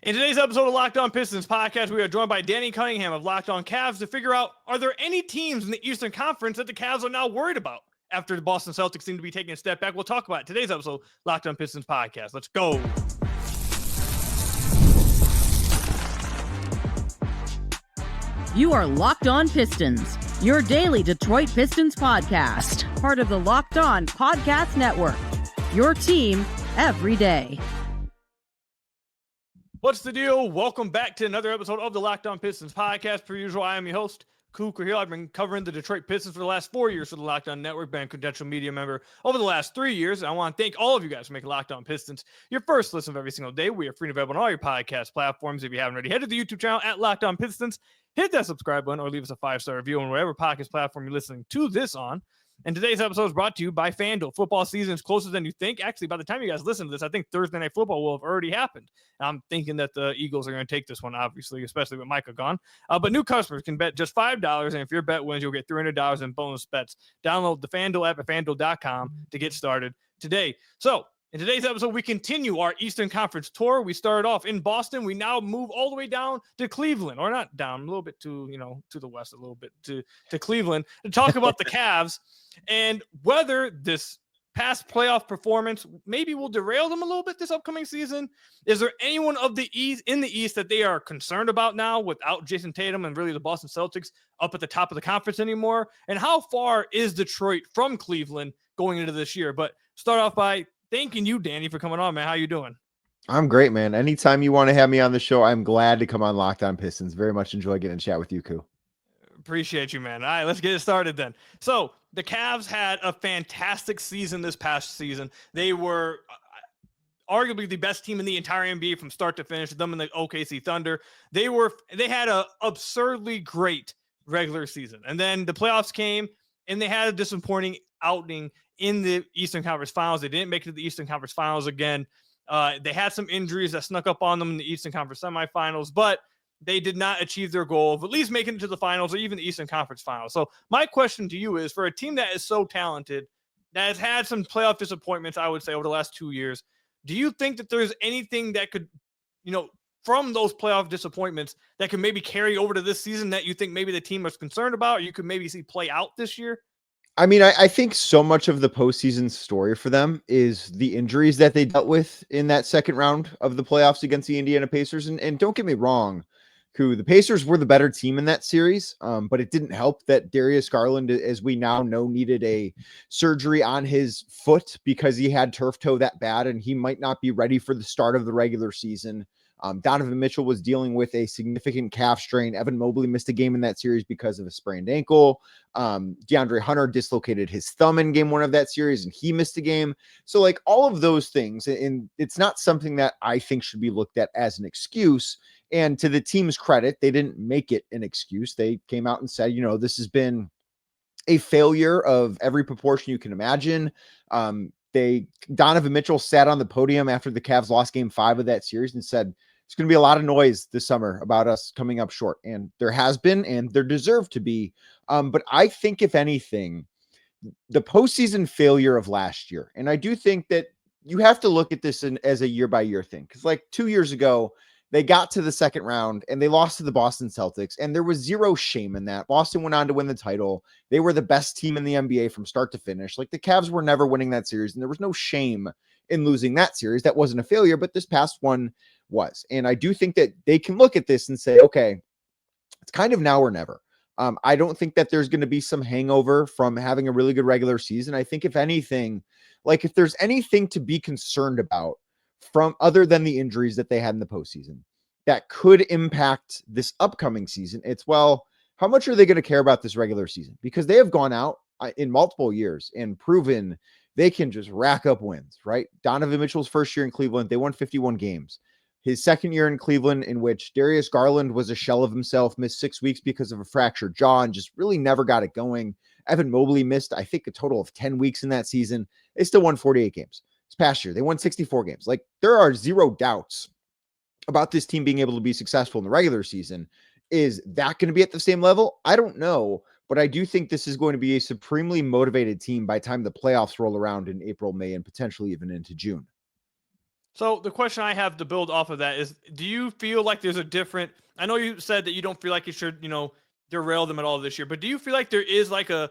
In today's episode of Locked On Pistons podcast, we are joined by Danny Cunningham of Locked On Cavs to figure out, are there any teams in the Eastern Conference that the Cavs are now worried about after the Boston Celtics seem to be taking a step back? We'll talk about it. Today's episode, Locked On Pistons podcast. Let's go. You are Locked On Pistons, your daily Detroit Pistons podcast, part of the Locked On Podcast Network, your team every day. What's the deal? Welcome back to another episode of the Locked On Pistons podcast. Per usual, I am your host, Khahil. I've been covering the Detroit Pistons for the last 4 years for the Locked On Network, been a contention media member over the last 3 years. I want to thank all of you guys for making Locked On Pistons your first listen of every single day. We are free and available on all your podcast platforms. If you haven't already, head to the YouTube channel at Locked On Pistons, hit that subscribe button, or leave us a 5-star review on whatever podcast platform you're listening to this on. And today's episode is brought to you by FanDuel. Football season is closer than you think. Actually, by the time you guys listen to this, I think Thursday Night Football will have already happened. I'm thinking that the Eagles are going to take this one, obviously, especially with Micah gone. But new customers can bet just $5, and if your bet wins, you'll get $300 in bonus bets. Download the FanDuel app at FanDuel.com to get started today. So, in today's episode, we continue our Eastern Conference tour. We started off in Boston. We now move all the way down to Cleveland, or not down, a little bit to the west, a little bit to Cleveland, to talk about the Cavs and whether this past playoff performance maybe will derail them a little bit this upcoming season. Is there anyone of the East in the East that they are concerned about now without Jason Tatum and really the Boston Celtics up at the top of the conference anymore? And how far is Detroit from Cleveland going into this year? But start off by thanking you, Danny, for coming on, man. How you doing? I'm great, man. Anytime you want to have me on the show, I'm glad to come on Locked On Pistons. Very much enjoy getting to chat with you, Koo. Appreciate you, man. All right, let's get it started then. So the Cavs had a fantastic season this past season. They were arguably the best team in the entire NBA from start to finish. Them and the OKC Thunder. They had a absurdly great regular season, and then the playoffs came, and they had a disappointing outing in the Eastern Conference Finals. They didn't make it to the Eastern Conference Finals again. They had some injuries that snuck up on them in the Eastern Conference semifinals, but they did not achieve their goal of at least making it to the finals or even the Eastern Conference Finals. So my question to you is, for a team that is so talented, that has had some playoff disappointments, I would say, over the last 2 years, do you think that there's anything that could, from those playoff disappointments that could maybe carry over to this season that you think maybe the team is concerned about, or you could maybe see play out this year? I mean, I think so much of the postseason story for them is the injuries that they dealt with in that second round of the playoffs against the Indiana Pacers. And don't get me wrong, Koo, the Pacers were the better team in that series, but it didn't help that Darius Garland, as we now know, needed a surgery on his foot because he had turf toe that bad, and he might not be ready for the start of the regular season. Donovan Mitchell was dealing with a significant calf strain. Evan Mobley missed a game in that series because of a sprained ankle. DeAndre Hunter dislocated his thumb in game one of that series, and he missed a game. So like all of those things, and it's not something that I think should be looked at as an excuse. And to the team's credit, they didn't make it an excuse. They came out and said, this has been a failure of every proportion you can imagine. Donovan Mitchell sat on the podium after the Cavs lost game 5 of that series and said, it's going to be a lot of noise this summer about us coming up short. And there has been, and there deserved to be. But I think if anything, the postseason failure of last year, and I do think that you have to look at this as a year by year thing. Because like 2 years ago, they got to the second round and they lost to the Boston Celtics, and there was zero shame in that. Boston went on to win the title. They were the best team in the NBA from start to finish. Like the Cavs were never winning that series, and there was no shame in losing that series. That wasn't a failure, but this past one was. And I do think that they can look at this and say, okay, it's kind of now or never. I don't think that there's going to be some hangover from having a really good regular season. I think if anything, like if there's anything to be concerned about from other than the injuries that they had in the postseason that could impact this upcoming season, it's, well, how much are they going to care about this regular season? Because they have gone out in multiple years and proven they can just rack up wins, right? Donovan Mitchell's first year in Cleveland, they won 51 games. His second year in Cleveland, in which Darius Garland was a shell of himself, missed 6 weeks because of a fractured jaw and just really never got it going. Evan Mobley missed, I think, a total of 10 weeks in that season. They still won 48 games. This past year, they won 64 games. Like, there are zero doubts about this team being able to be successful in the regular season. Is that going to be at the same level? I don't know, but I do think this is going to be a supremely motivated team by the time the playoffs roll around in April, May, and potentially even into June. So the question I have to build off of that is, do you feel like there's a different, I know you said that you don't feel like it should, derail them at all this year, but do you feel like there is like a,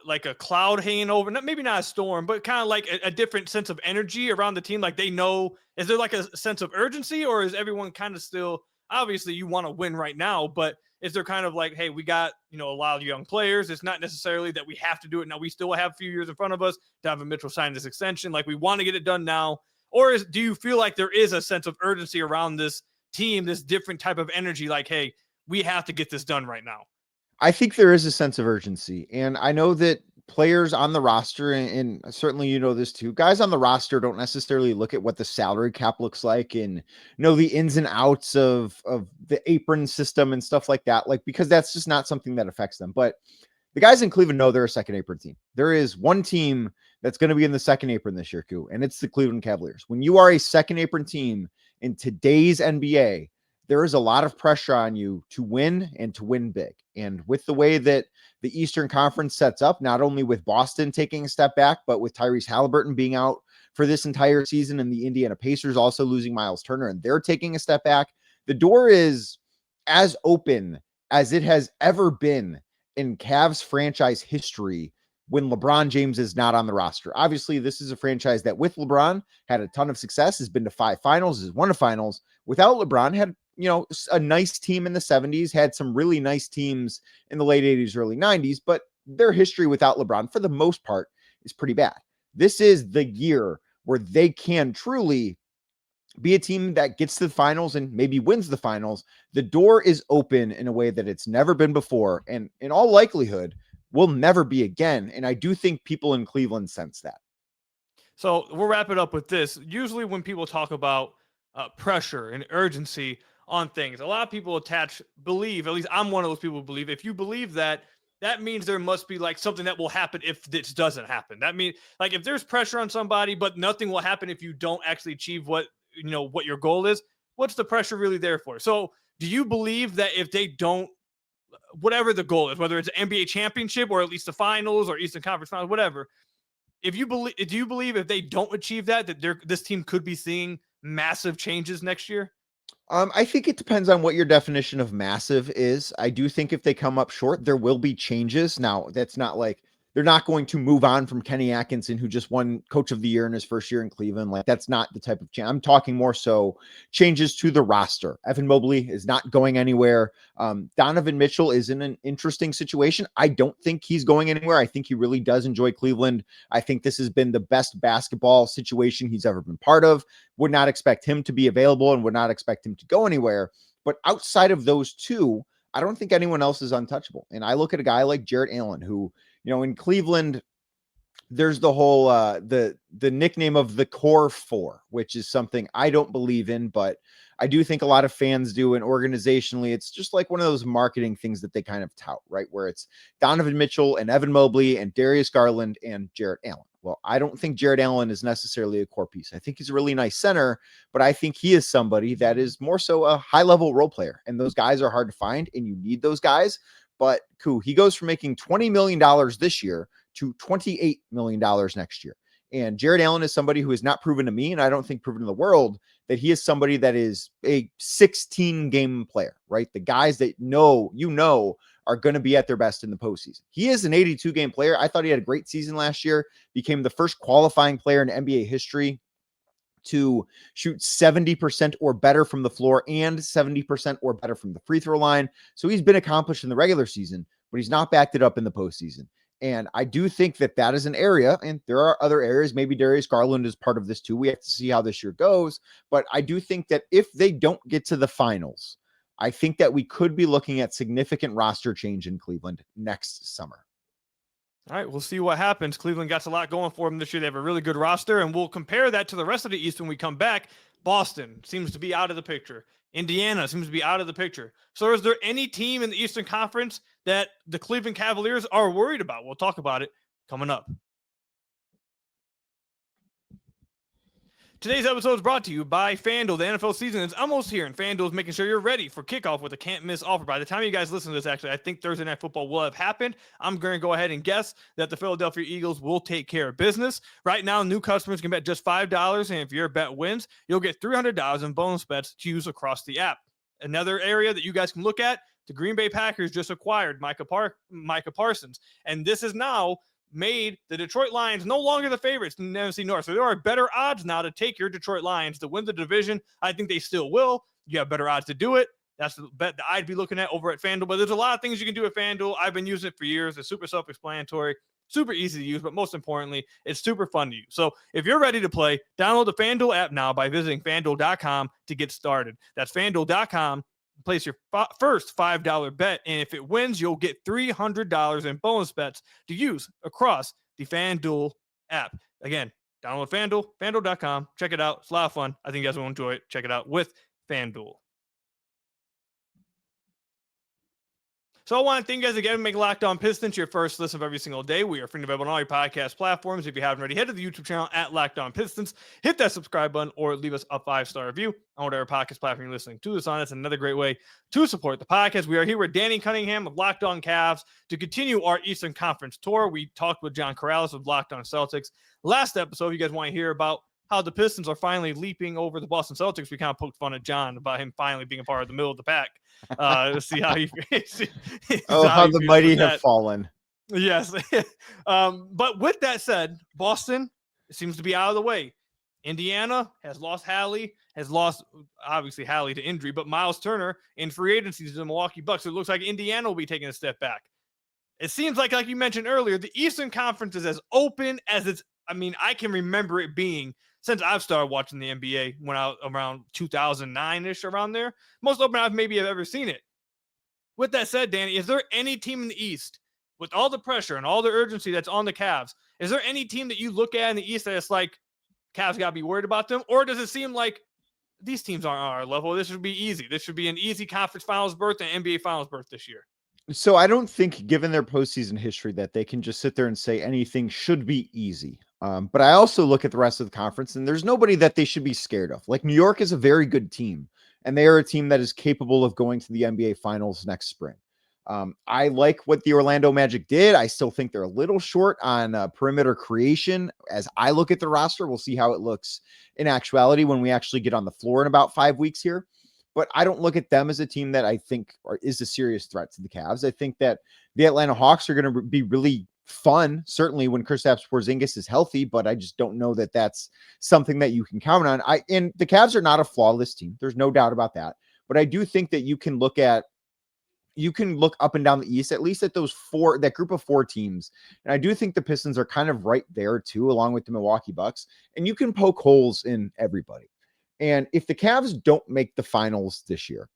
like a cloud hanging over, maybe not a storm, but kind of like a different sense of energy around the team? Like they know, is there like a sense of urgency, or is everyone kind of still, obviously you want to win right now, but is there kind of like, hey, we got, a lot of young players. It's not necessarily that we have to do it now. We still have a few years in front of us. Donovan Mitchell signed this extension. Like we want to get it done now. Or do you feel like there is a sense of urgency around this team, this different type of energy? Like, hey, we have to get this done right now. I think there is a sense of urgency. And I know that players on the roster, and certainly you know this too, guys on the roster don't necessarily look at what the salary cap looks like and know the ins and outs of the apron system and stuff like that. Like, because that's just not something that affects them. But the guys in Cleveland know they're a second apron team. There is one team that's going to be in the second apron this year, Koo, and it's the Cleveland Cavaliers. When you are a second apron team in today's NBA, there is a lot of pressure on you to win and to win big. And with the way that the Eastern Conference sets up, not only with Boston taking a step back, but with Tyrese Halliburton being out for this entire season and the Indiana Pacers also losing Miles Turner and they're taking a step back, the door is as open as it has ever been in Cavs franchise history when LeBron James is not on the roster. Obviously, this is a franchise that with LeBron had a ton of success, has been to 5 finals, has won a finals. Without LeBron, had a nice team in the 70s, had some really nice teams in the late 80s, early 90s, but their history without LeBron, for the most part, is pretty bad. This is the year where they can truly be a team that gets to the finals and maybe wins the finals. The door is open in a way that it's never been before, and in all likelihood, will never be again. And I do think people in Cleveland sense that. So we'll wrap it up with this. Usually when people talk about pressure and urgency on things, a lot of people believe, at least I'm one of those people who believe, if you believe that, that means there must be like something that will happen if this doesn't happen. That means like if there's pressure on somebody, but nothing will happen if you don't actually achieve what your goal is, what's the pressure really there for? So do you believe that if they don't, whatever the goal is, whether it's an NBA championship or at least the finals or Eastern Conference finals, whatever, do you believe if they don't achieve that this team could be seeing massive changes next year? I think it depends on what your definition of massive is. I do think if they come up short, there will be changes. Now, that's not like they're not going to move on from Kenny Atkinson, who just won Coach of the Year in his first year in Cleveland. Like, that's not the type of change. I'm talking more so changes to the roster. Evan Mobley is not going anywhere. Donovan Mitchell is in an interesting situation. I don't think he's going anywhere. I think he really does enjoy Cleveland. I think this has been the best basketball situation he's ever been part of. Would not expect him to be available and would not expect him to go anywhere. But outside of those two, I don't think anyone else is untouchable. And I look at a guy like Jarrett Allen, who, in Cleveland, there's the whole the nickname of the core four, which is something I don't believe in, but I do think a lot of fans do. And organizationally, it's just like one of those marketing things that they kind of tout, right? Where it's Donovan Mitchell and Evan Mobley and Darius Garland and Jarrett Allen. Well, I don't think Jarrett Allen is necessarily a core piece. I think he's a really nice center, but I think he is somebody that is more so a high-level role player. And those guys are hard to find, and you need those guys. But he goes from making $20 million this year to $28 million next year. And Jarrett Allen is somebody who has not proven to me, and I don't think proven to the world, that he is somebody that is a 16-game player, right? The guys that are going to be at their best in the postseason. He is an 82-game player. I thought he had a great season last year, became the first qualifying player in NBA history to shoot 70% or better from the floor and 70% or better from the free throw line. So he's been accomplished in the regular season, but he's not backed it up in the postseason. And I do think that is an area, and there are other areas. Maybe Darius Garland is part of this too. We have to see how this year goes. But I do think that if they don't get to the finals, I think that we could be looking at significant roster change in Cleveland next summer. All right, we'll see what happens. Cleveland got a lot going for them this year. They have a really good roster, and we'll compare that to the rest of the East when we come back. Boston seems to be out of the picture. Indiana seems to be out of the picture. So is there any team in the Eastern Conference that the Cleveland Cavaliers are worried about? We'll talk about it coming up. Today's episode is brought to you by FanDuel. The NFL season is almost here, and FanDuel is making sure you're ready for kickoff with a can't-miss offer. By the time you guys listen to this, actually, I think Thursday Night Football will have happened. I'm going to go ahead and guess that the Philadelphia Eagles will take care of business. Right now, new customers can bet just $5, and if your bet wins, you'll get $300 in bonus bets to use across the app. Another area that you guys can look at, the Green Bay Packers just acquired Micah Parsons, and this is now made the Detroit Lions no longer the favorites in the NFC North. So there are better odds now to take your Detroit Lions to win the division. I think they still will. You have better odds to do it. That's the bet that I'd be looking at over at FanDuel. But there's a lot of things you can do at FanDuel. I've been using it for years. It's super self-explanatory, super easy to use, but most importantly, it's super fun to use. So if you're ready to play, download the FanDuel app now by visiting FanDuel.com to get started. That's FanDuel.com. Place your first $5 bet, and if it wins, you'll get $300 in bonus bets to use across the FanDuel app. Again, download FanDuel, FanDuel.com. Check it out. It's a lot of fun. I think you guys will enjoy it. Check it out with FanDuel. So I want to thank you guys again for making Locked On Pistons your first listen of every single day. We are free and available on all your podcast platforms. If you haven't already, head to the YouTube channel at Locked On Pistons. Hit that subscribe button or leave us a 5-star review on whatever podcast platform you're listening to this on. It's another great way to support the podcast. We are here with Danny Cunningham of Locked On Cavs to continue our Eastern Conference tour. We talked with John Corrales of Locked On Celtics. Last episode, you guys want to hear about how the Pistons are finally leaping over the Boston Celtics. We kind of poked fun at John about him finally being a part of the middle of the pack. To see how he how the mighty have fallen. Yes. But with that said, Boston seems to be out of the way. Indiana has lost obviously Hallie to injury, but Miles Turner in free agency to the Milwaukee Bucks. So it looks like Indiana will be taking a step back. It seems like you mentioned earlier, the Eastern Conference is as open as I can remember it being since I've started watching the NBA when I was around 2009-ish, around there. Most open I've ever seen it. With that said, Danny, is there any team in the East, with all the pressure and all the urgency that's on the Cavs, is there any team that you look at in the East that it's like, Cavs got to be worried about them? Or does it seem like these teams aren't on our level? This should be easy. This should be an easy conference finals berth and NBA finals berth this year. So I don't think, given their postseason history, that they can just sit there and say anything should be easy. But I also look at the rest of the conference, and there's nobody that they should be scared of. Like, New York is a very good team, and they are a team that is capable of going to the NBA Finals next spring. I like what the Orlando Magic did. I still think they're a little short on perimeter creation. As I look at the roster, we'll see how it looks in actuality when we actually get on the floor in about 5 weeks here. But I don't look at them as a team that I think is a serious threat to the Cavs. I think that the Atlanta Hawks are going to be really fun, certainly when Kristaps Porzingis is healthy, but I just don't know that that's something that you can count on. And the Cavs are not a flawless team. There's no doubt about that. But I do think that you can look up and down the East, at least at that group of 4 teams. And I do think the Pistons are kind of right there too, along with the Milwaukee Bucks. And you can poke holes in everybody. And if the Cavs don't make the finals this year,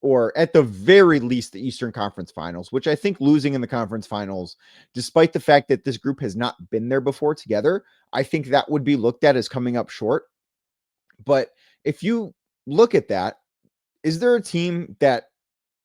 or at the very least the Eastern Conference Finals, which I think losing in the conference finals, despite the fact that this group has not been there before together, I think that would be looked at as coming up short. But if you look at that, is there a team that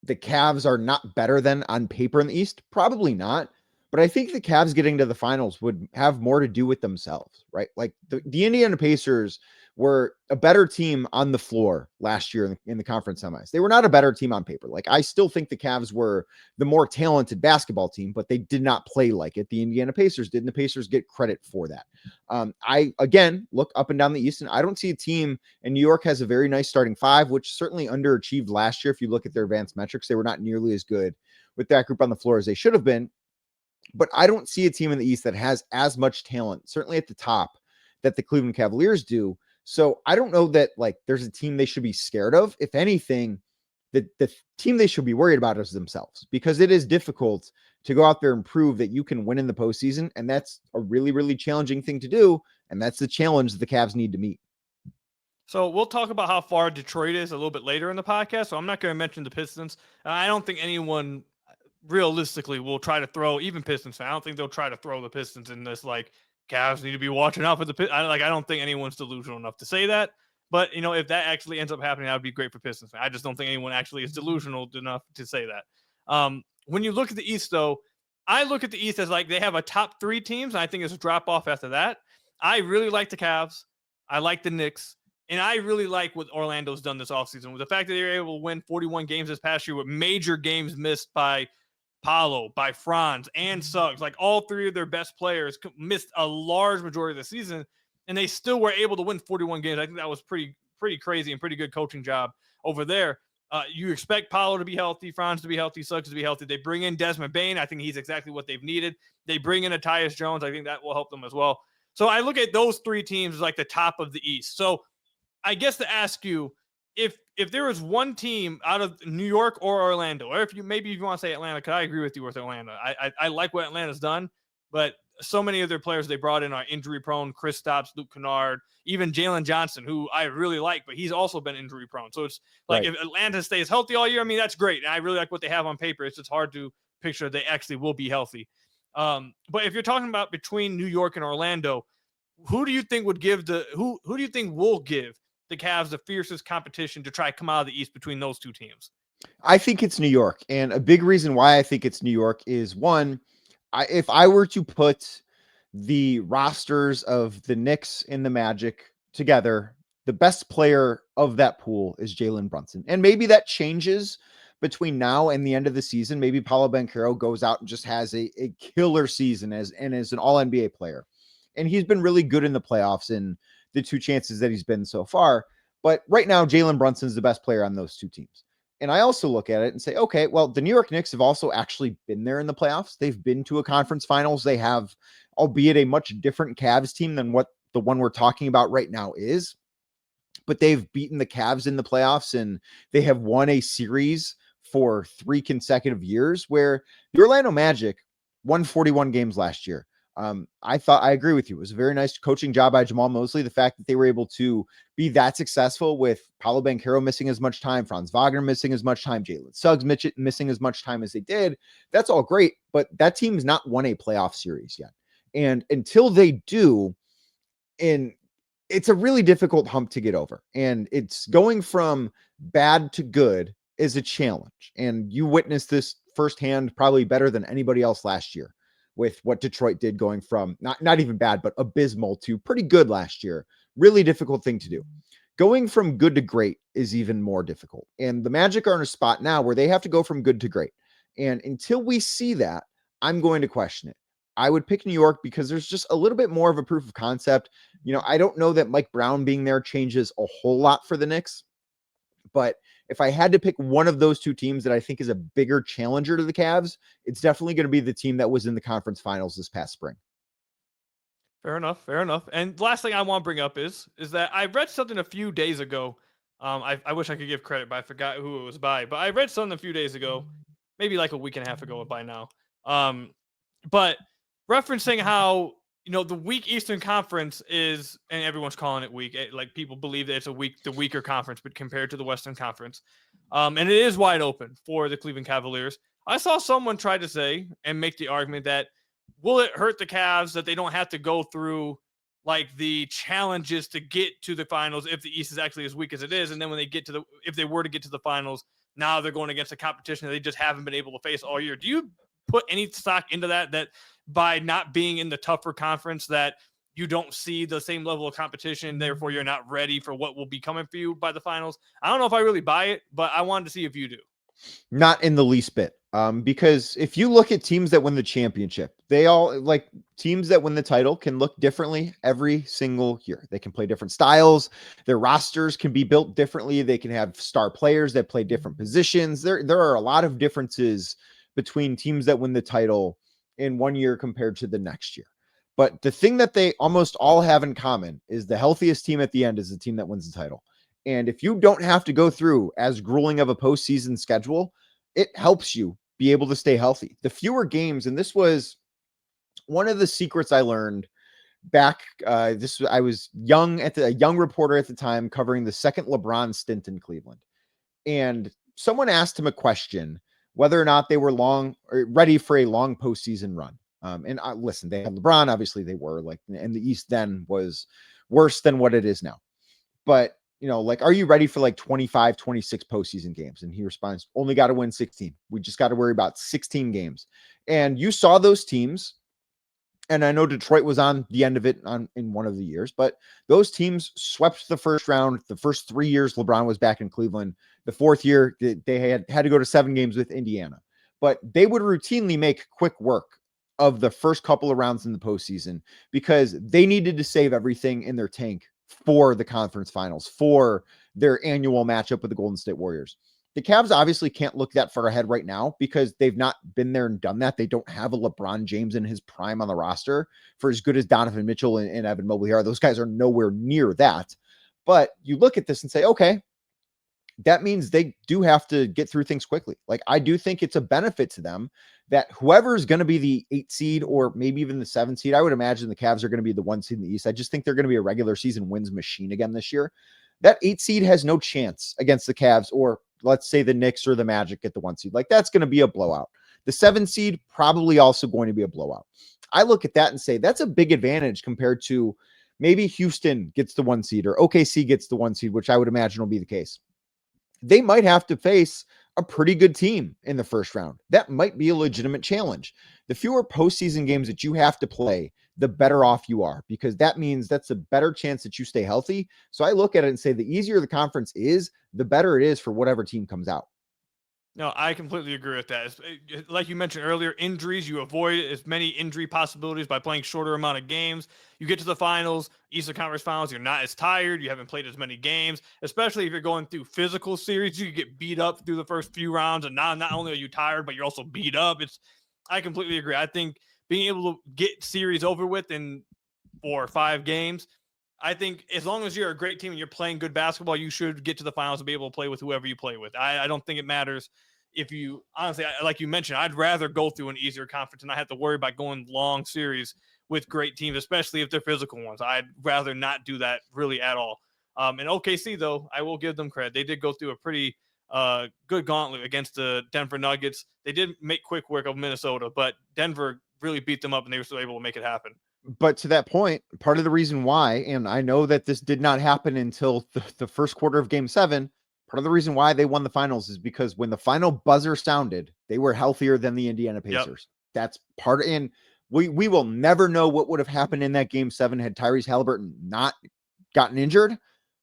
the Cavs are not better than on paper in the East? Probably not. But I think the Cavs getting to the finals would have more to do with themselves, right? Like the Indiana Pacers were a better team on the floor last year in the conference semis. They were not a better team on paper. Like, I still think the Cavs were the more talented basketball team, but they did not play like it. The Indiana Pacers did, and the Pacers get credit for that. I, again, look up and down the East, and I don't see a team, and New York has a very nice starting 5, which certainly underachieved last year. If you look at their advanced metrics, they were not nearly as good with that group on the floor as they should have been. But I don't see a team in the East that has as much talent, certainly at the top, that the Cleveland Cavaliers do. So I don't know that there's a team they should be scared of. If anything, the team they should be worried about is themselves, because it is difficult to go out there and prove that you can win in the postseason. And that's a really, really challenging thing to do. And that's the challenge the Cavs need to meet. So we'll talk about how far Detroit is a little bit later in the podcast. So I'm not going to mention the Pistons. I don't think anyone realistically will try to throw, even Pistons fans, I don't think they'll try to throw the Pistons in this, Cavs need to be watching out for the Pistons. I don't think anyone's delusional enough to say that. But, if that actually ends up happening, that would be great for Pistons fans. I just don't think anyone actually is delusional enough to say that. When you look at the East, though, I look at the East as they have a top 3 teams, and I think it's a drop-off after that. I really like the Cavs. I like the Knicks. And I really like what Orlando's done this offseason. With the fact that they were able to win 41 games this past year with major games missed by Paolo, by Franz, and Suggs. Like all three of their best players missed a large majority of the season, and they still were able to win 41 games. I think that was pretty crazy and pretty good coaching job over there. You expect Paolo to be healthy, Franz to be healthy, Suggs to be healthy. They bring in Desmond Bane. I think he's exactly what they've needed. They bring in Tyus Jones. I think that will help them as well. So I look at those three teams as like the top of the East. So I guess to ask you, if there was one team out of New York or Orlando, or if you want to say Atlanta, because I agree with you with Atlanta. I like what Atlanta's done, but so many of their players they brought in are injury prone. Kristaps, Luke Kennard, even Jalen Johnson, who I really like, but he's also been injury prone. So it's like if Atlanta stays healthy all year, I mean, that's great. And I really like what they have on paper. It's just hard to picture they actually will be healthy. But if you're talking about between New York and Orlando, who do you think would give who do you think will give the Cavs the fiercest competition to try to come out of the East between those two teams? I think it's New York. And a big reason why I think it's New York is one, if I were to put the rosters of the Knicks and the Magic together, the best player of that pool is Jalen Brunson. And maybe that changes between now and the end of the season. Maybe Paolo Banchero goes out and just has a killer season as an all-NBA player. And he's been really good in the playoffs in the two chances that he's been so far. But right now, Jalen Brunson is the best player on those two teams. And I also look at it and say, okay, well, the New York Knicks have also actually been there in the playoffs. They've been to a conference finals. They have, albeit a much different Cavs team than what the one we're talking about right now is. But they've beaten the Cavs in the playoffs, and they have won a series for 3 consecutive years, where the Orlando Magic won 41 games last year. I agree with you. It was a very nice coaching job by Jamal Mosley. The fact that they were able to be that successful with Paolo Banchero missing as much time, Franz Wagner missing as much time, Jalen Suggs missing as much time as they did. That's all great, but that team's not won a playoff series yet. And until they do, it's a really difficult hump to get over. And it's going from bad to good is a challenge. And you witnessed this firsthand, probably better than anybody else last year, with what Detroit did, going from not even bad, but abysmal to pretty good last year. Really difficult thing to do. Going from good to great is even more difficult. And the Magic are in a spot now where they have to go from good to great. And until we see that, I'm going to question it. I would pick New York because there's just a little bit more of a proof of concept. You know, I don't know that Mike Brown being there changes a whole lot for the Knicks, but if I had to pick one of those two teams that I think is a bigger challenger to the Cavs, it's definitely going to be the team that was in the conference finals this past spring. Fair enough. And last thing I want to bring up is that I read something a few days ago. I wish I could give credit, but I forgot who it was by. But I read something a few days ago, maybe like a week and a half ago by now. But referencing how, you know, the weak Eastern Conference is, and everyone's calling it weak. Like people believe that it's the weaker conference, but compared to the Western Conference, and it is wide open for the Cleveland Cavaliers. I saw someone try to say and make the argument that will it hurt the Cavs that they don't have to go through like the challenges to get to the finals if the East is actually as weak as it is, and then when they get to if they were to get to the finals, now they're going against a competition that they just haven't been able to face all year. Do you put any stock into that by not being in the tougher conference that you don't see the same level of competition, therefore you're not ready for what will be coming for you by the finals? I don't know if I really buy it, but I wanted to see if you do. Not in the least bit. Because if you look at teams that win the championship, they all, like, teams that win the title can look differently every single year. They can play different styles. Their rosters can be built differently. They can have star players that play different positions. There are a lot of differences between teams that win the title in one year compared to the next year. But the thing that they almost all have in common is the healthiest team at the end is the team that wins the title. And if you don't have to go through as grueling of a postseason schedule, it helps you be able to stay healthy. The fewer games, and this was one of the secrets I learned back. I was a young reporter at the time covering the second LeBron stint in Cleveland. And someone asked him a question, whether or not they were ready for a long postseason run. Listen, they had LeBron, obviously they were, like, and the East then was worse than what it is now. But, you know, like, are you ready for like 25, 26 postseason games? And he responds, only got to win 16. We just got to worry about 16 games. And you saw those teams And I know Detroit was on the end of it in one of the years, but those teams swept the first round. The first 3 years LeBron was back in Cleveland. The fourth year, they had to go to 7 games with Indiana. But they would routinely make quick work of the first couple of rounds in the postseason because they needed to save everything in their tank for the conference finals, for their annual matchup with the Golden State Warriors. The Cavs obviously can't look that far ahead right now because they've not been there and done that. They don't have a LeBron James in his prime on the roster. For as good as Donovan Mitchell and Evan Mobley are, those guys are nowhere near that. But you look at this and say, okay, that means they do have to get through things quickly. Like, I do think it's a benefit to them that whoever is going to be the 8 seed or maybe even the 7 seed, I would imagine the Cavs are going to be the 1 seed in the East. I just think they're going to be a regular season wins machine again this year. That 8 seed has no chance against the Cavs, or let's say the Knicks or the Magic at the 1 seed. Like, that's going to be a blowout. The 7 seed probably also going to be a blowout. I look at that and say that's a big advantage compared to maybe Houston gets the 1 seed or OKC gets the 1 seed, which I would imagine will be the case. They might have to face a pretty good team in the first round. That might be a legitimate challenge. The fewer postseason games that you have to play, the better off you are, because that means that's a better chance that you stay healthy. So I look at it and say the easier the conference is, the better it is for whatever team comes out. No, I completely agree with that. Like you mentioned earlier, injuries, you avoid as many injury possibilities by playing shorter amount of games. You get to the finals, Eastern Conference Finals, you're not as tired. You haven't played as many games, especially if you're going through physical series. You get beat up through the first few rounds, and not only are you tired, but you're also beat up. I completely agree. I think being able to get series over with in 4 or 5 games, I think as long as you're a great team and you're playing good basketball, you should get to the finals and be able to play with whoever you play with. I don't think it matters if you, honestly, like you mentioned, I'd rather go through an easier conference and not have to worry about going long series with great teams, especially if they're physical ones. I'd rather not do that really at all. And OKC, though, I will give them credit. They did go through a pretty good gauntlet against the Denver Nuggets. They did make quick work of Minnesota, but Denver really beat them up and they were still able to make it happen. But to that point, part of the reason why, and I know that this did not happen until the first quarter of Game 7, part of the reason why they won the finals is because when the final buzzer sounded, they were healthier than the Indiana Pacers. Yep. That's part of, and we will never know what would have happened in that Game 7 had Tyrese Halliburton not gotten injured,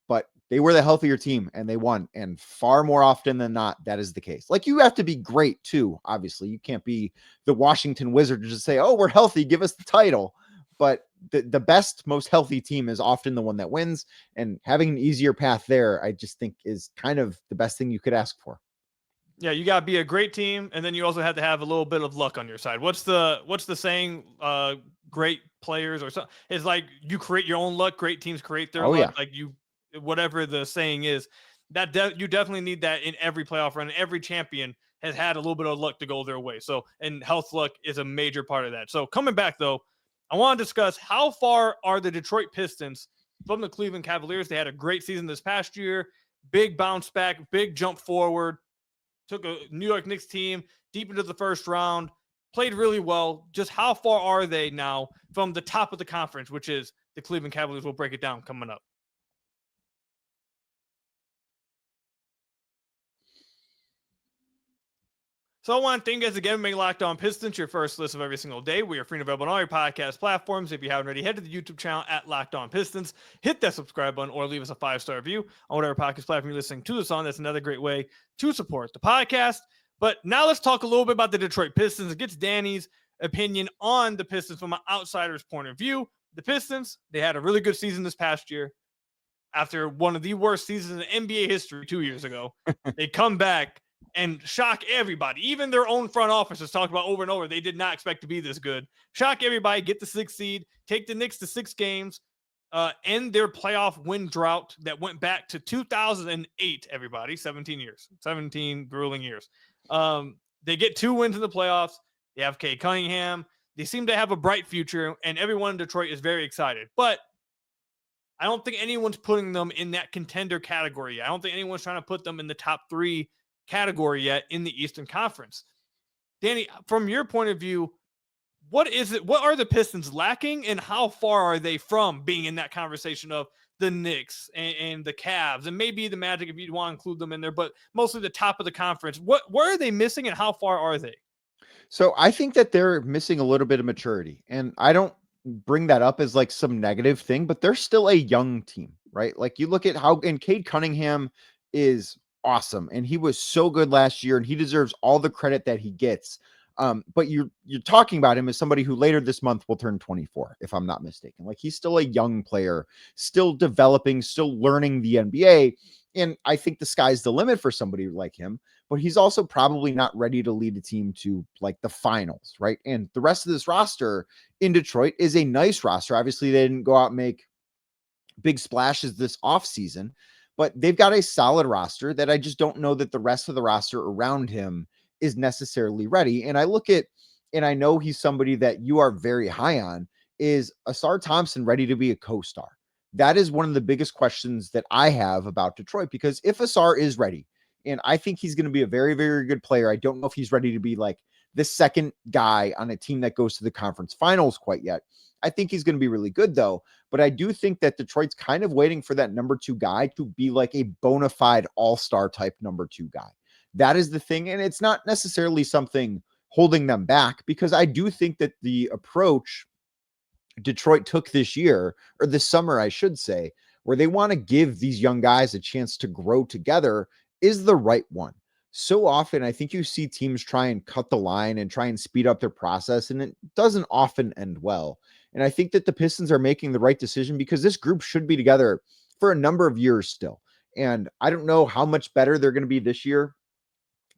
but they were the healthier team and they won. And far more often than not, that is the case. Like, you have to be great too. Obviously, you can't be the Washington Wizards to just say, oh, we're healthy, give us the title. But the best, most healthy team is often the one that wins, and having an easier path there, I just think is kind of the best thing you could ask for. Yeah, you got to be a great team, and then you also have to have a little bit of luck on your side. What's the saying? Great players or something. It's like you create your own luck. Great teams create their luck. Yeah. Like whatever the saying is, that you definitely need that in every playoff run. Every champion has had a little bit of luck to go their way. So, and health luck is a major part of that. So coming back though, I want to discuss how far are the Detroit Pistons from the Cleveland Cavaliers. They had a great season this past year, big bounce back, big jump forward, took a New York Knicks team deep into the first round, played really well. Just how far are they now from the top of the conference, which is the Cleveland Cavaliers? We'll break it down coming up. So I want to thank you guys again for making Locked On Pistons your first listen of every single day. We are free and available on all your podcast platforms. If you haven't already, head to the YouTube channel at Locked On Pistons. Hit that subscribe button or leave us a 5-star review on whatever podcast platform you're listening to this on. That's another great way to support the podcast. But now let's talk a little bit about the Detroit Pistons. It gets Danny's opinion on the Pistons from an outsider's point of view. The Pistons, they had a really good season this past year. After one of the worst seasons in NBA history 2 years ago, they come back and shock everybody. Even their own front office has talked about over and over. They did not expect to be this good. Shock everybody, get the 6th seed, take the Knicks to 6 games, end their playoff win drought that went back to 2008, everybody, 17 years, 17 grueling years. They get 2 wins in the playoffs. They have Cade Cunningham. They seem to have a bright future, and everyone in Detroit is very excited. But I don't think anyone's putting them in that contender category yet. I don't think anyone's trying to put them in the top 3 category yet in the Eastern Conference. Danny, from your point of view, what are the Pistons lacking, and how far are they from being in that conversation of the Knicks and the Cavs and maybe the Magic if you want to include them in there, but mostly the top of the conference? What are they missing, and how far are they? So I think that they're missing a little bit of maturity, and I don't bring that up as like some negative thing, but they're still a young team, right? Like you look at how, and Cade Cunningham is awesome, and he was so good last year, and he deserves all the credit that he gets. But you're talking about him as somebody who later this month will turn 24, if I'm not mistaken. Like he's still a young player, still developing, still learning the NBA. And I think the sky's the limit for somebody like him, but he's also probably not ready to lead a team to like the finals, right? And the rest of this roster in Detroit is a nice roster. Obviously, they didn't go out and make big splashes this offseason, but they've got a solid roster that I just don't know that the rest of the roster around him is necessarily ready. And I look at, and I know he's somebody that you are very high on, is Asar Thompson ready to be a co-star? That is one of the biggest questions that I have about Detroit, because if Asar is ready, and I think he's going to be a very, very good player, I don't know if he's ready to be like the second guy on a team that goes to the conference finals quite yet. I think he's going to be really good though. But I do think that Detroit's kind of waiting for that number 2 guy to be like a bona fide all-star type number 2 guy. That is the thing. And it's not necessarily something holding them back, because I do think that the approach Detroit took this year, or this summer, I should say, where they want to give these young guys a chance to grow together, is the right one. So often, I think you see teams try and cut the line and try and speed up their process, and it doesn't often end well. And I think that the Pistons are making the right decision, because this group should be together for a number of years still. And I don't know how much better they're going to be this year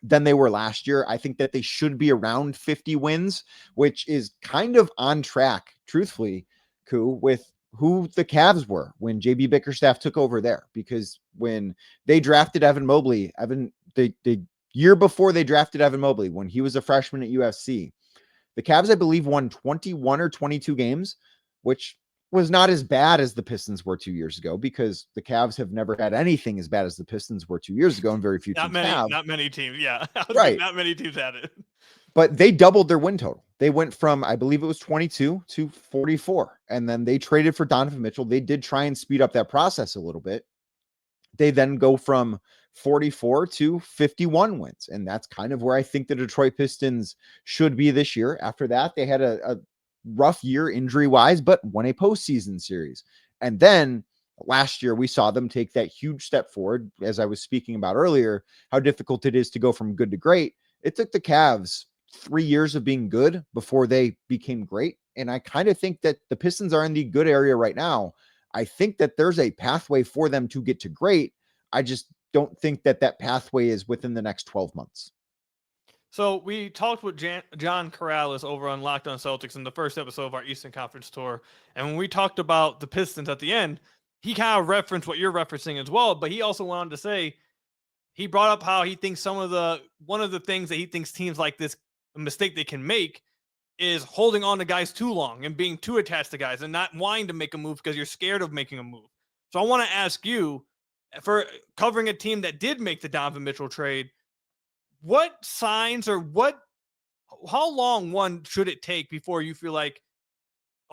than they were last year. I think that they should be around 50 wins, which is kind of on track, truthfully, with who the Cavs were when JB Bickerstaff took over there. Because when they drafted Evan Mobley, the year before they drafted Evan Mobley, when he was a freshman at USC, the Cavs, I believe, won 21 or 22 games, which was not as bad as the Pistons were 2 years ago, because the Cavs have never had anything as bad as the Pistons were 2 years ago, and very few teams have. Not many teams, yeah. Right. Not many teams had it. But they doubled their win total. They went from, I believe it was 22 to 44, and then they traded for Donovan Mitchell. They did try and speed up that process a little bit. They then go from 44 to 51 wins, and that's kind of where I think the Detroit Pistons should be this year. After that, they had a rough year injury-wise, but won a postseason series. And then last year, we saw them take that huge step forward, as I was speaking about earlier, how difficult it is to go from good to great. It took the Cavs 3 years of being good before they became great. And I kind of think that the Pistons are in the good area right now. I think that there's a pathway for them to get to great. I just don't think that that pathway is within the next 12 months. So we talked with John Corrales over on Locked On Celtics in the first episode of our Eastern Conference tour. And when we talked about the Pistons at the end, he kind of referenced what you're referencing as well. But he also went on to say, he brought up how he thinks one of the things that he thinks teams like this, a mistake they can make, is holding on to guys too long and being too attached to guys and not wanting to make a move because you're scared of making a move. So I want to ask you, for covering a team that did make the Donovan Mitchell trade, what signs or how long one should it take before you feel like,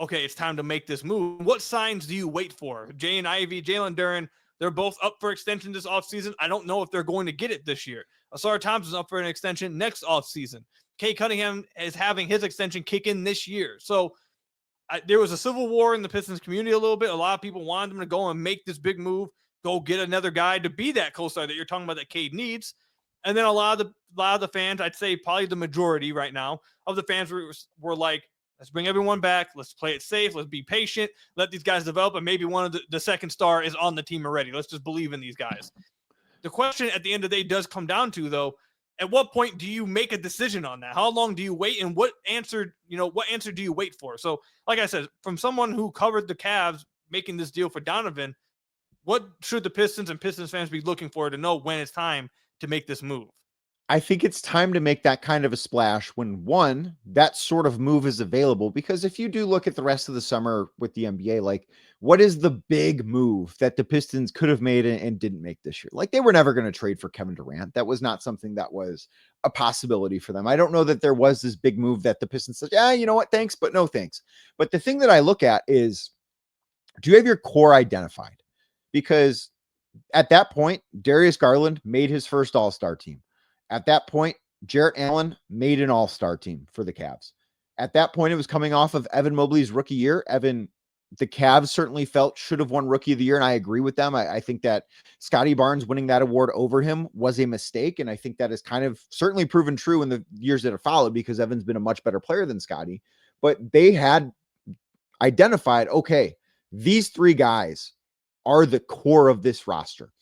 okay, it's time to make this move? What signs do you wait for? Jay and Ivy, Jalen Duren, they're both up for extension this offseason. I don't know if they're going to get it this year. Asar Thompson's up for an extension next offseason. Cade Cunningham is having his extension kick in this year. So there was a civil war in the Pistons community a little bit. A lot of people wanted them to go and make this big move, go get another guy to be that co-star that you're talking about that Cade needs. And then a lot of the fans, I'd say probably the majority right now of the fans were like, let's bring everyone back. Let's play it safe. Let's be patient. Let these guys develop. And maybe one of the second star is on the team already. Let's just believe in these guys. The question at the end of the day does come down to, though, at what point do you make a decision on that? How long do you wait? And what answer do you wait for? So, like I said, from someone who covered the Cavs making this deal for Donovan, what should the Pistons and Pistons fans be looking for to know when it's time to make this move? I think it's time to make that kind of a splash when, one, that sort of move is available. Because if you do look at the rest of the summer with the NBA, like, what is the big move that the Pistons could have made and didn't make this year? Like, they were never going to trade for Kevin Durant. That was not something that was a possibility for them. I don't know that there was this big move that the Pistons said, yeah, you know what, thanks, but no thanks. But the thing that I look at is, do you have your core identified? Because at that point, Darius Garland made his first All-Star team. At that point, Jarrett Allen made an all-star team for the Cavs. At that point, it was coming off of Evan Mobley's rookie year. The Cavs certainly felt should have won rookie of the year, and I agree with them. I think that Scotty Barnes winning that award over him was a mistake, and I think that is kind of certainly proven true in the years that have followed because Evan's been a much better player than Scotty. But they had identified, okay, these three guys are the core of this roster.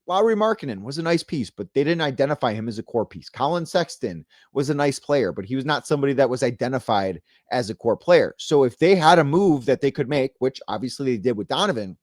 Lauri Markkanen was a nice piece, but they didn't identify him as a core piece. Colin Sexton was a nice player, but he was not somebody that was identified as a core player. So if they had a move that they could make, which obviously they did with Donovan,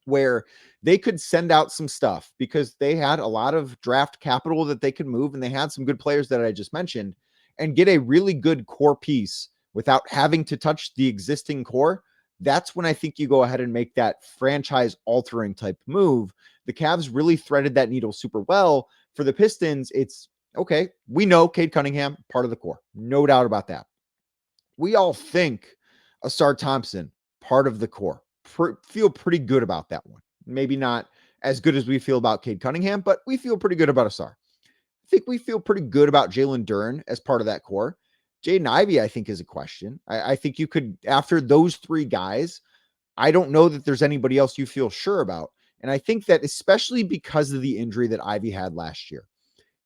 where they could send out some stuff because they had a lot of draft capital that they could move and they had some good players that I just mentioned and get a really good core piece without having to touch the existing core, that's when I think you go ahead and make that franchise altering type move. The Cavs really threaded that needle super well. For the Pistons, it's okay. We know Cade Cunningham, part of the core. No doubt about that. We all think Asar Thompson, part of the core. Feel pretty good about that one. Maybe not as good as we feel about Cade Cunningham, but we feel pretty good about Asar. I think we feel pretty good about Jalen Duren as part of that core. Jaden Ivey, I think, is a question. I think you could, after those three guys, I don't know that there's anybody else you feel sure about. And I think that especially because of the injury that Ivey had last year,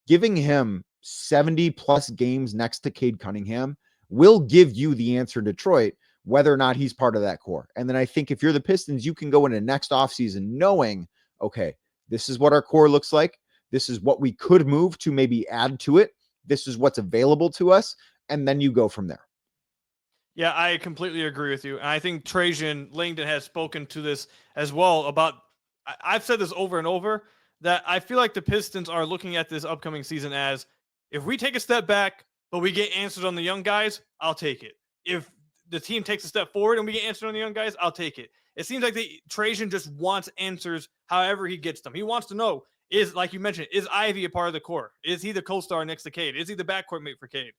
giving him 70 plus games next to Cade Cunningham will give you the answer in Detroit, whether or not he's part of that core. And then I think if you're the Pistons, you can go into next offseason knowing, okay, this is what our core looks like. This is what we could move to maybe add to it. This is what's available to us. And then you go from there. Yeah, I completely agree with you. And I think Trajan Langdon has spoken to this as well about, I've said this over and over, that I feel like the Pistons are looking at this upcoming season as, if we take a step back, but we get answers on the young guys, I'll take it. If the team takes a step forward and we get answers on the young guys, I'll take it. It seems like Trajan just wants answers however he gets them. He wants to know, is, like you mentioned, is Ivy a part of the core? Is he the co-star next to Cade? Is he the backcourt mate for Cade?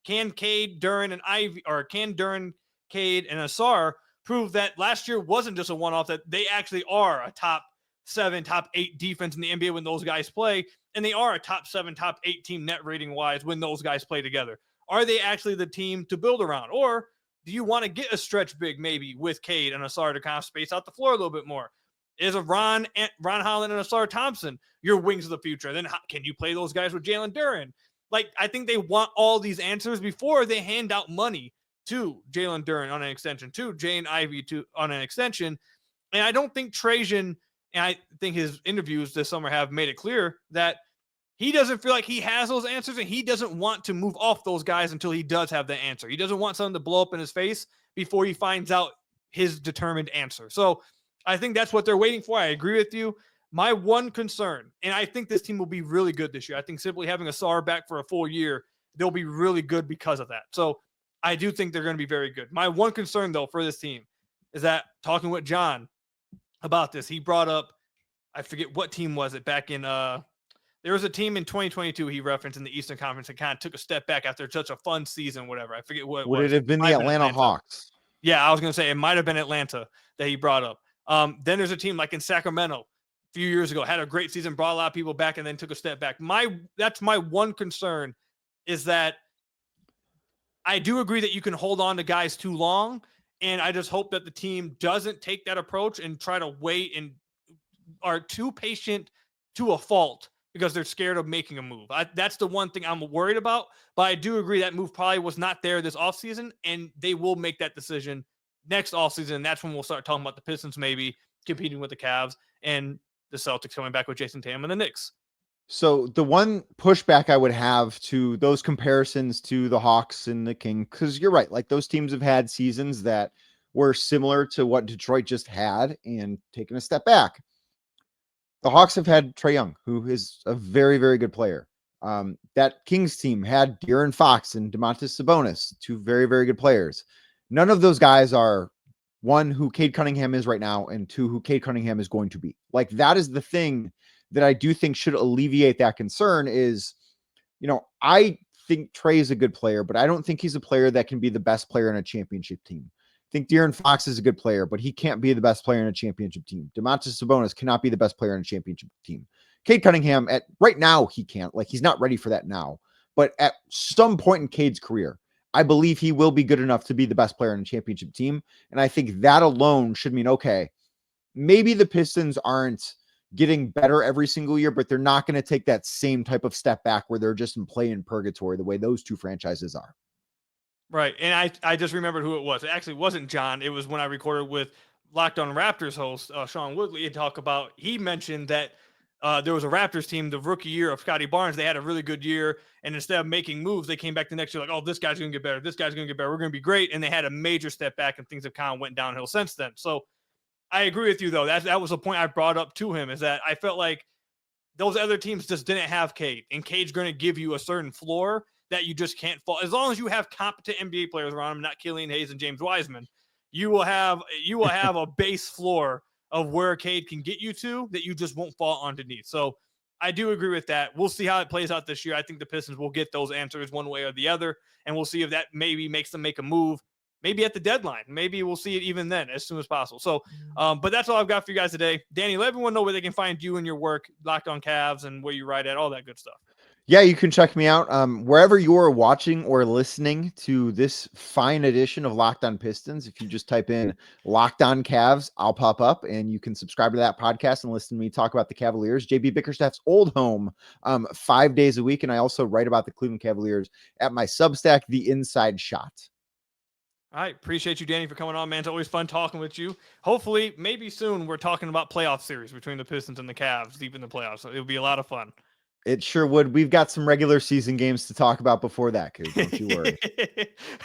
Can Cade, Duren, and Ivy, or can Duren, Cade, and Asar prove that last year wasn't just a one-off, that they actually are a top 7, top 8 defense in the NBA when those guys play, and they are a top 7, top 8 team net rating-wise when those guys play together? Are they actually the team to build around? Or do you want to get a stretch big maybe with Cade and Asar to kind of space out the floor a little bit more? Is a Ron Holland and Asar Thompson your wings of the future? Then can you play those guys with Jalen Duren? Like, I think they want all these answers before they hand out money to Jalen Duren on an extension, to Jane Ivey on an extension. And I don't think Trajan, and I think his interviews this summer have made it clear that he doesn't feel like he has those answers, and he doesn't want to move off those guys until he does have the answer. He doesn't want something to blow up in his face before he finds out his determined answer. So I think that's what they're waiting for. I agree with you. My one concern, and I think this team will be really good this year. I think simply having Asar back for a full year, they'll be really good because of that. So I do think they're going to be very good. My one concern, though, for this team is that, talking with John about this, he brought up, I forget what team was it back in, there was a team in 2022 he referenced in the Eastern Conference that kind of took a step back after such a fun season, whatever. I forget what it was. Would it have been the Atlanta Hawks? Yeah, I was going to say it might have been Atlanta that he brought up. Then there's a team like in Sacramento a few years ago, had a great season, brought a lot of people back, and then took a step back. That's my one concern, is that I do agree that you can hold on to guys too long, and I just hope that the team doesn't take that approach and try to wait and are too patient to a fault because they're scared of making a move. That's the one thing I'm worried about, but I do agree that move probably was not there this offseason, and they will make that decision next offseason, and that's when we'll start talking about the Pistons maybe competing with the Cavs and the Celtics coming back with Jason Tatum and the Knicks. So the one pushback I would have to those comparisons to the Hawks and the Kings, because you're right, like those teams have had seasons that were similar to what Detroit just had and taken a step back. The Hawks have had Trae Young, who is a very, very good player. That Kings team had De'Aaron Fox and Domantas Sabonis, two very, very good players. None of those guys are, one, who Cade Cunningham is right now, and two, who Cade Cunningham is going to be. Like, that is the thing that I do think should alleviate that concern is, I think Trae is a good player, but I don't think he's a player that can be the best player in a championship team. I think De'Aaron Fox is a good player, but he can't be the best player in a championship team. Domantas Sabonis cannot be the best player in a championship team. Cade Cunningham, right now, he can't. Like, he's not ready for that now. but at some point in Cade's career, I believe he will be good enough to be the best player in a championship team. And I think that alone should mean, okay, maybe the Pistons aren't getting better every single year, but they're not going to take that same type of step back where they're just in play in purgatory the way those two franchises are. Right. And I just remembered who it was. It actually wasn't John. It was when I recorded with Locked On Raptors host Sean Woodley and he mentioned that there was a Raptors team, the rookie year of Scotty Barnes. They had a really good year. And instead of making moves, they came back the next year like, oh, this guy's going to get better. This guy's going to get better. We're going to be great. And they had a major step back and things have kind of went downhill since then. So I agree with you, though. That was a point I brought up to him, is that I felt like those other teams just didn't have Cade. And Cade's going to give you a certain floor that you just can't fall. As long as you have competent NBA players around him, not Killian Hayes and James Wiseman, you will have a base floor of where Cade can get you to that you just won't fall underneath. So I do agree with that. We'll see how it plays out this year. I think the Pistons will get those answers one way or the other, and we'll see if that maybe makes them make a move, maybe at the deadline. Maybe we'll see it even then as soon as possible. So, but that's all I've got for you guys today. Danny, let everyone know where they can find you and your work, Locked On Cavs, and where you write at, all that good stuff. Yeah, you can check me out wherever you are watching or listening to this fine edition of Locked On Pistons. If you just type in Locked On Cavs, I'll pop up and you can subscribe to that podcast and listen to me talk about the Cavaliers, JB Bickerstaff's old home, 5 days a week. And I also write about the Cleveland Cavaliers at my Substack, The Inside Shot. All right. Appreciate you, Danny, for coming on, man. It's always fun talking with you. Hopefully, maybe soon we're talking about playoff series between the Pistons and the Cavs deep in the playoffs. So it'll be a lot of fun. It sure would. We've got some regular season games to talk about before that, Cade. Don't you worry.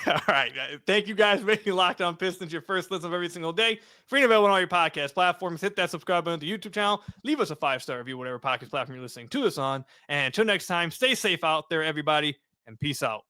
All right. Thank you guys for making Locked On Pistons your first listen of every single day. Free and available on all your podcast platforms. Hit that subscribe button to the YouTube channel. Leave us a 5-star review, whatever podcast platform you're listening to this on. And until next time, stay safe out there, everybody, and peace out.